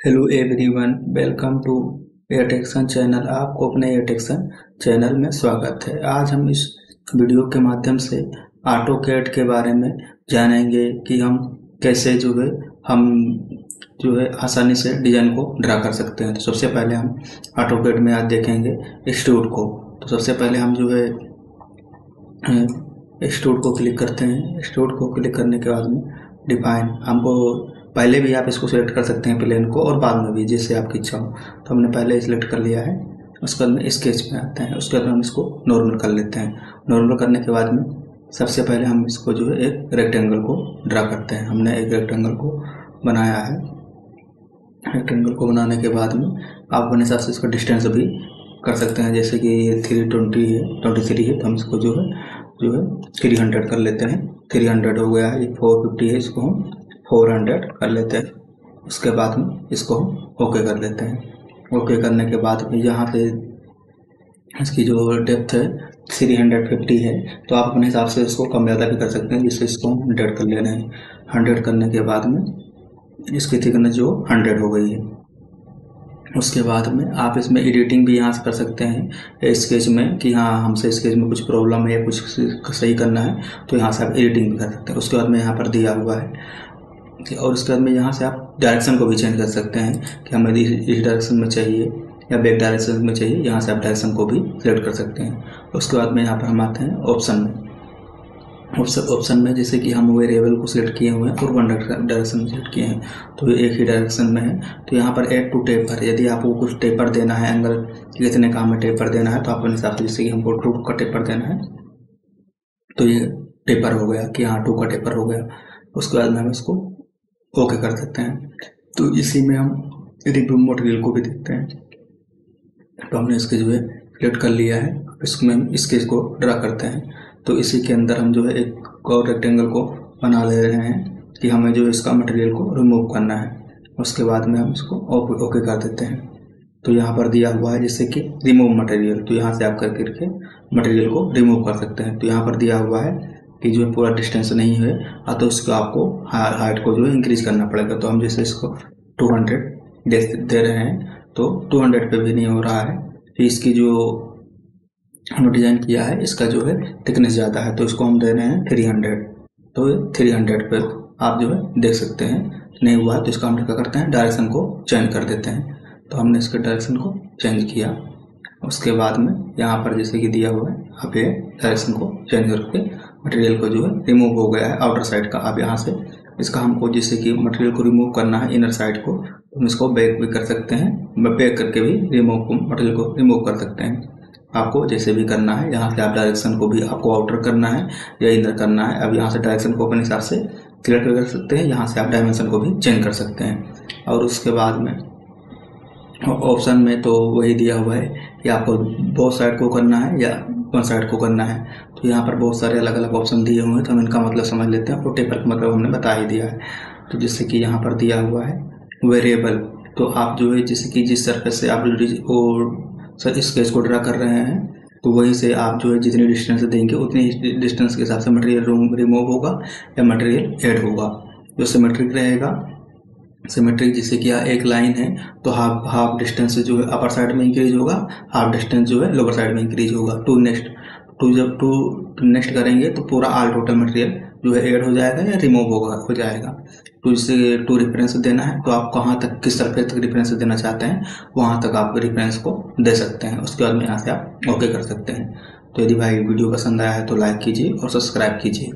Hello everyone, welcome to एयरटेक्शन channel. आपको अपने एयरटेक्शन चैनल में स्वागत है। आज हम इस वीडियो के माध्यम से ऑटोकैड के बारे में जानेंगे कि हम कैसे आसानी से डिज़ाइन को ड्रा कर सकते हैं। तो सबसे पहले हम ऑटोकैड में आज देखेंगे एक्सट्रूड को। तो सबसे पहले हम एक्सट्रूड को क्लिक करते हैं। एक्सट्रूड को क्लिक करने के बाद में डिफाइन, हमको पहले भी आप इसको सिलेक्ट कर सकते हैं प्लेन को, और बाद में भी जैसे आपकी इच्छा हो। तो हमने पहले सिलेक्ट कर लिया है। उसके बाद में स्केच में आते हैं। उसके बाद हम इसको नॉर्मल कर लेते हैं। नॉर्मल करने के बाद में सबसे पहले हम इसको एक रेक्टेंगल को ड्रा करते हैं। हमने एक रेक्टेंगल को बनाया है। रेक्टेंगल को बनाने के बाद में आप अपने हिसाब से इसका डिस्टेंस भी कर सकते हैं। जैसे कि 320 है, 23 है, तो हम इसको 300 कर लेते हैं। 300 हो गया है। 450 है, इसको हम 400 कर लेते हैं। उसके बाद में इसको हम ओके कर लेते हैं। ओके करने के बाद में यहाँ पे इसकी जो डेप्थ है 350 है, तो आप अपने हिसाब से इसको कम ज़्यादा भी कर सकते हैं। जिससे इसको 100 कर लेना है। 100 करने के बाद में इसकी थिकनेस 100 हो गई है। उसके बाद में आप इसमें एडिटिंग भी यहाँ से कर सकते हैं स्केच में, कि हाँ हमसे स्केच में कुछ प्रॉब्लम है या कुछ सही करना है, तो यहाँ से आप एडिटिंग भी कर सकते हैं। उसके बाद में यहाँ पर दिया हुआ है, और उसके बाद में यहाँ से आप डायरेक्शन को भी चेंज कर सकते हैं कि हमें इस डायरेक्शन में चाहिए या बैक डायरेक्शन में चाहिए। यहाँ से आप डायरेक्शन को भी सिलेक्ट कर सकते हैं। उसके बाद में यहाँ पर हम आते हैं ऑप्शन में। ऑप्शन में जैसे कि हम वेरिएबल को सिलेक्ट किए हुए हैं और वन डायरेक्शन में सिलेक्ट किए हैं, तो ये एक ही डायरेक्शन में है। तो यहाँ पर ऐड टू टेपर, यदि आपको कुछ टेपर देना है, एंगल कितने काम में टेपर देना है, तो आप अपने हिसाब से, जैसे कि हमको 2 का टेपर देना है, तो ये टेपर हो गया कि हाँ 2 का टेपर हो गया। उसके बाद में हम इसको ओके कर सकते हैं। तो इसी में हम रिव्यू मटेरियल को भी देखते हैं। तो हमने इसके सिलेक्ट कर लिया है। इसमें हम स्केच को ड्रा करते हैं। तो इसी के अंदर हम एक और रेक्टेंगल को बना ले रहे हैं कि हमें इसका मटेरियल को रिमूव करना है। उसके बाद में हम इसको ओके कर देते हैं। तो यहाँ पर दिया हुआ है जैसे कि रिमूव मटेरियल, तो यहाँ से आप करके मटेरियल को रिमूव कर सकते हैं। तो यहाँ पर दिया हुआ है कि पूरा डिस्टेंस नहीं है, तो इसको आपको हाइट को इंक्रीज करना पड़ेगा। तो हम जैसे इसको 200 दे रहे हैं, तो 200 पे भी नहीं हो रहा है। फिर इसकी हमने डिज़ाइन किया है, इसका थिकनेस ज़्यादा है, तो इसको हम दे रहे हैं 300। तो 300 पे आप देख सकते हैं नहीं हुआ है। तो इसका हम क्या करते हैं, डायरेक्शन को चेंज कर देते हैं। तो हमने इसके डायरेक्शन को चेंज किया। उसके बाद में यहाँ पर जैसे कि दिया हुआ है, आप ये डायरेक्शन को चेंज करके मटेरियल को रिमूव हो गया है आउटर साइड का। अब यहाँ से इसका हमको जैसे कि मटेरियल को रिमूव करना है इनर साइड को, तो हम इसको बैक भी कर सकते हैं। बैक करके भी मटेरियल को रिमूव कर सकते हैं। आपको जैसे भी करना है, यहाँ से आप डायरेक्शन को भी आपको आउटर करना है या इनर करना है। अब यहाँ से डायरेक्शन को अपने हिसाब से सिलेक्ट कर सकते हैं। यहाँ से आप डायमेंशन को भी चेंज कर सकते हैं। और उसके बाद में ऑप्शन में तो वही दिया हुआ है कि आपको बोथ साइड को करना है या वन साइड को करना है। तो यहाँ पर बहुत सारे अलग अलग ऑप्शन दिए हुए हैं, तो हम इनका मतलब समझ लेते हैं। और टेपर का मतलब हमने बता ही दिया है। तो जैसे कि यहाँ पर दिया हुआ है वेरिएबल, तो आप जैसे कि जिस सरफेस से आप स्केच को ड्रा कर रहे हैं, तो वहीं से आप जितनी डिस्टेंस देंगे उतनी डिस्टेंस के हिसाब से मटेरियल रिमूव होगा या मटेरियल ऐड होगा। जो सिमेट्रिक रहेगा, सिमेट्रिक जैसे कि एक लाइन है, तो हाफ डिस्टेंस अपर साइड में इंक्रीज होगा, हाफ डिस्टेंस लोअर साइड में इंक्रीज होगा। जब टू नेक्स्ट करेंगे तो पूरा ऑल टोटल मटेरियल ऐड हो जाएगा या रिमूव हो जाएगा। तो इससे 2 रेफरेंस देना है, तो आप कहाँ तक किस सरफेस तक रेफरेंस देना चाहते हैं, वहाँ तक आप रेफरेंस को दे सकते हैं। उसके बाद में यहाँ से आप ओके कर सकते हैं। तो यदि भाई वीडियो पसंद आया है तो लाइक कीजिए और सब्सक्राइब कीजिए।